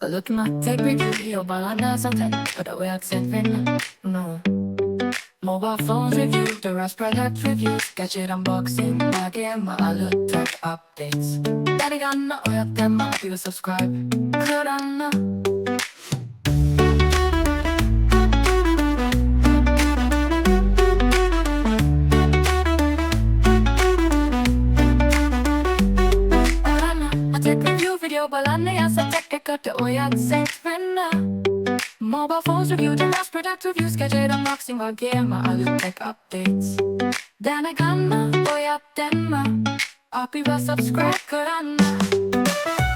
Look na tech review, balada sa tech, pada way accent rin no. Mobile phones review, the rest product reviews, gadget unboxing, lagi maalut tech updates. Dari ka na oyak dem, you subscribe, kara na. Video balanda Yazza tech cut oyak set friend. Mobile phones review, the last product reviews, gadget unboxing, game, maalut tech updates. Then I gonna oyak dem, subscribe, kara na.